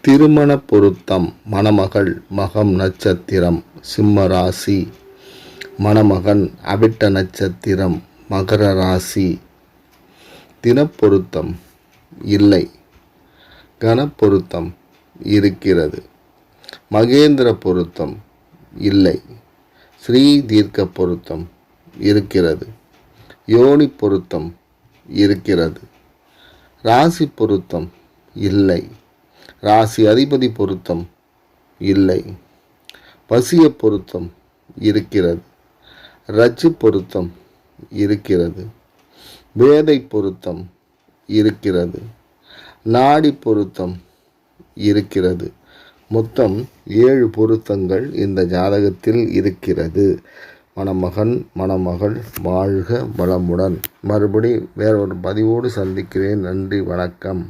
திருமண பொருத்தம். மணமகள் மகம் நட்சத்திரம் சிம்ம ராசி, மணமகன் அவிட்ட நட்சத்திரம் மகர ராசி. தினப்பொருத்தம் இல்லை, கணப்பொருத்தம் இருக்கிறது. மகேந்திர பொருத்தம் இல்லை, ஸ்ரீ தீர்க்க பொருத்தம் இருக்கிறது. யோனி பொருத்தம் இருக்கிறது. ராசி பொருத்தம் இல்லை, ராசி அதிபதி பொருத்தம் இல்லை. வசிய பொருத்தம் இருக்கிறது. ரஜு பொருத்தம் இருக்கிறது. வேதை பொருத்தம் இருக்கிறது. நாடி பொருத்தம் இருக்கிறது. மொத்தம் 7 பொருத்தங்கள் இந்த ஜாதகத்தில் இருக்கிறது. மணமகன் மணமகள் வாழ்க வளமுடன். மறுபடி வேறொரு பதிவோடு சந்திக்கிறேன். நன்றி, வணக்கம்.